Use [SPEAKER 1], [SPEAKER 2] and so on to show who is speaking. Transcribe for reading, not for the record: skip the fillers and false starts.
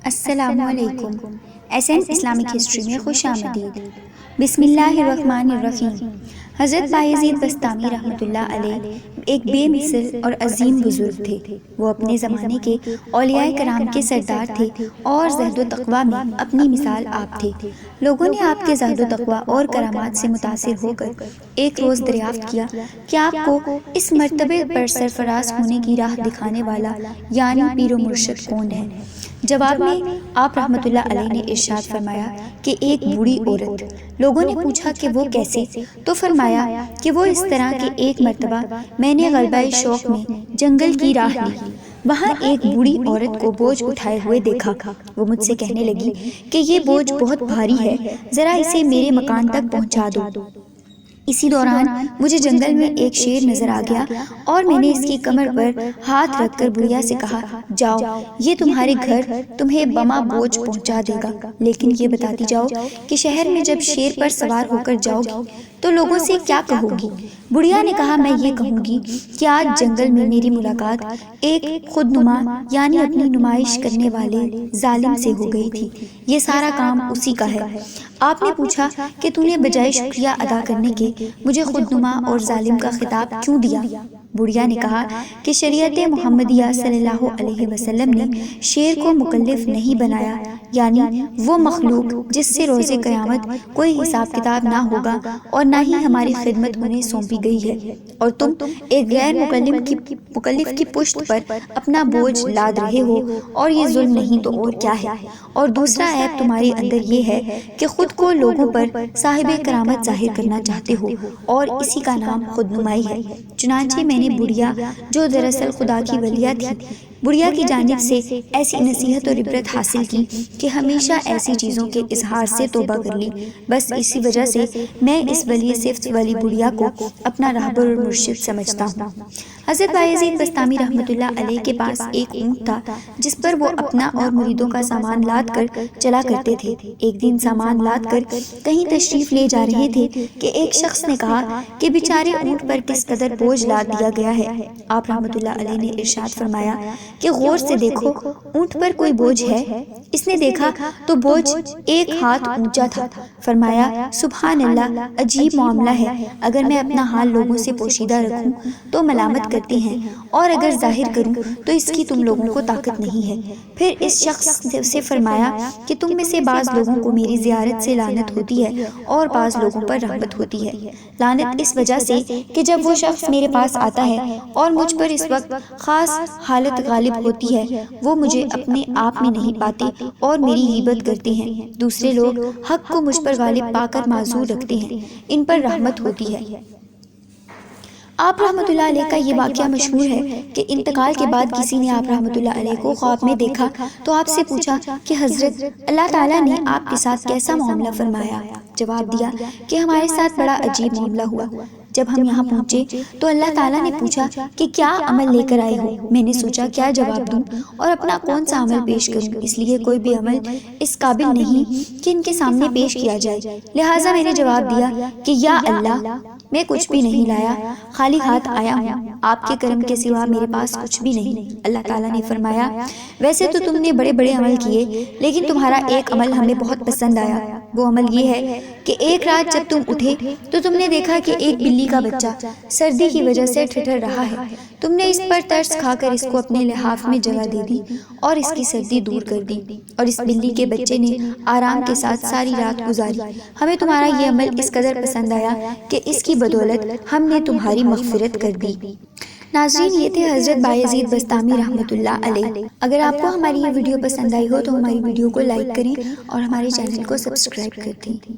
[SPEAKER 1] السلام علیکم۔ Essence Islamic history میں خوش آمدید۔ بسم اللہ الرحمن الرحیم۔ حضرت بایزید بسطامی رحمۃ اللہ علیہ ایک بے مثل اور عظیم بزرگ تھے۔ وہ اپنے زمانے کے اولیاء کرام کے سردار تھے اور زہد و تقویٰ میں اپنی مثال آپ تھے۔ لوگوں نے آپ کے زہد و تقویٰ اور کرامات سے متاثر ہو کر ایک روز دریافت کیا کہ آپ کو اس مرتبے پر سرفراز ہونے کی راہ دکھانے والا یعنی پیر و مرشد کون ہے؟ جواب میں آپ رحمۃ اللہ علیہ نے ارشاد فرمایا کہ ایک بوڑھی عورت۔ لوگوں نے پوچھا کہ وہ کیسے؟ تو فرمایا کہ وہ اس طرح کہ ایک مرتبہ میں نے غلبہ شوق میں جنگل کی راہ لی، وہاں ایک بوڑھی عورت کو بوجھ اٹھائے ہوئے دیکھا۔ وہ مجھ سے کہنے لگی کہ یہ بوجھ بہت بھاری ہے، ذرا اسے میرے مکان تک پہنچا دو۔ اسی دوران مجھے جنگل میں ایک شیر نظر آ گیا اور میں نے اس کی کمر پر ہاتھ رکھ کر بڑھیا سے کہا، جاؤ، یہ تمہارے گھر تمہیں بما بوجھ پہنچا دے گا، لیکن یہ بتاتی جاؤ کہ شہر میں جب شیر پر سوار ہو کر جاؤ گی تو لوگوں سے کیا کہو گی؟ بڑھیا نے کہا، میں یہ کہوں گی کہ آج جنگل میں میری ملاقات ایک خود نما یعنی اپنی نمائش کرنے والے ظالم سے ہو گئی تھی، یہ سارا کام اسی کا ہے۔ آپ نے پوچھا کہ تو نے بجائے شکریہ ادا کرنے کے مجھے خود نما اور ظالم کا خطاب کیوں دیا؟ بڑھیا نے کہا کہ شریعت محمدیہ صلی اللہ علیہ وسلم نے شیر کو مکلف نہیں بنایا، یعنی وہ مخلوق جس سے روز قیامت کوئی حساب کتاب نہ ہوگا اور نہ ہی ہماری خدمت انہیں سونپی گئی ہے، اور تم ایک غیر مکلف کی پشت پر اپنا بوجھ لاد رہے ہو، اور یہ ظلم نہیں تو اور کیا ہے؟ اور دوسرا عیب تمہارے اندر یہ ہے کہ خود کو لوگوں پر صاحب کرامت ظاہر کرنا چاہتے ہو، اور اسی کا نام خود نمائی ہے۔ چنانچہ میں نے بڑھیا، جو دراصل خدا کی ولیہ تھی، بڑھیا کی جانب سے ایسی نصیحت اور عبرت حاصل کی کہ ہمیشہ ایسی چیزوں کے اظہار سے توبہ کر لی۔ بس اسی وجہ سے میں اس ولی صفت والی بڑھیا کو اپنا راہبر اور مرشد سمجھتا ہوں۔ حضرت بایزید بسطامی رحمۃ اللہ علیہ کے پاس ایک اونٹ تھا جس پر وہ اپنا اور مریدوں کا سامان لاد کر چلا کرتے تھے۔ ایک دن سامان لاد کر کہیں تشریف لے جا رہے تھے کہ ایک شخص نے کہا کہ بیچارے اونٹ پر کس قدر بوجھ لاد دیا گیا ہے۔ آپ رحمۃ اللہ علیہ نے ارشاد فرمایا کہ غور سے دیکھو، اونٹ پر کوئی بوجھ ہے؟ اس نے دیکھا تو بوجھ ایک ہاتھ اونچا تھا۔ فرمایا، سبحان اللہ، عجیب معاملہ ہے، اگر میں اپنا حال لوگوں سے پوشیدہ رکھوں تو ملامت کرتے ہیں، اور اگر ظاہر کروں تو اس کی تم لوگوں کو طاقت نہیں ہے۔ پھر اس شخص سے فرمایا کہ تم میں سے بعض لوگوں کو میری زیارت سے لعنت ہوتی ہے اور بعض لوگوں پر رحمت ہوتی ہے۔ لعنت اس وجہ سے کہ جب وہ شخص میرے پاس آتا ہے اور مجھ پر اس وقت خاص حالت غالب ہوتی ہے، وہ مجھے اپنے آپ میں نہیں پاتے اور میری غیبت کرتے ہیں۔ دوسرے لوگ حق کو مجھ پر غالب پا کر معذور رکھتے ہیں، ان پر رحمت ہوتی ہے۔ آپ رحمۃ اللہ علیہ کا یہ واقعہ مشہور ہے کہ انتقال کے بعد کسی نے آپ رحمۃ اللہ علیہ کو خواب میں دیکھا تو آپ سے پوچھا کہ حضرت، اللہ تعالیٰ نے آپ کے ساتھ کیسا معاملہ فرمایا؟ جواب دیا کہ ہمارے ساتھ بڑا عجیب معاملہ ہوا۔ جب ہم یہاں پہنچے تو اللہ تعالیٰ نے پوچھا کہ کیا عمل لے کر آئے ہو؟ میں نے سوچا کیا جواب دوں اور اپنا کون سا عمل پیش کروں، اس لیے کوئی بھی عمل اس قابل نہیں کہ ان کے سامنے پیش کیا جائے، لہٰذا میں نے جواب دیا کہ یا اللہ، میں کچھ بھی نہیں لایا، خالی ہاتھ آیا ہوں، آپ کے کرم کے سوا میرے پاس کچھ بھی نہیں۔ اللہ تعالیٰ نے فرمایا، ویسے تو تم نے بڑے بڑے عمل کیے، لیکن تمہارا ایک عمل ہمیں بہت پسند آیا۔ وہ عمل یہ ہے کہ ایک رات جب تم اٹھے تو تم نے دیکھا کہ ایک بلی کا بچہ سردی کی وجہ سے ٹھٹر رہا ہے۔ تم نے اس پر ترس کھا کر اس کو اپنے لحاف میں جگہ دے دی اور اس کی سردی دور کر دی، اور اس بلی کے بچے نے آرام کے ساتھ ساری رات گزاری۔ ہمیں تمہارا یہ عمل اس قدر پسند آیا کہ اس کی بدولت ہم نے تمہاری مغفرت کر دی۔ ناظرین، یہ تھے حضرت بایزید بسطامی رحمۃ اللہ علیہ۔ اگر آپ کو ہماری یہ ویڈیو پسند آئی ہو تو ہماری ویڈیو کو لائک کریں اور ہمارے چینل کو سبسکرائب کر دیں۔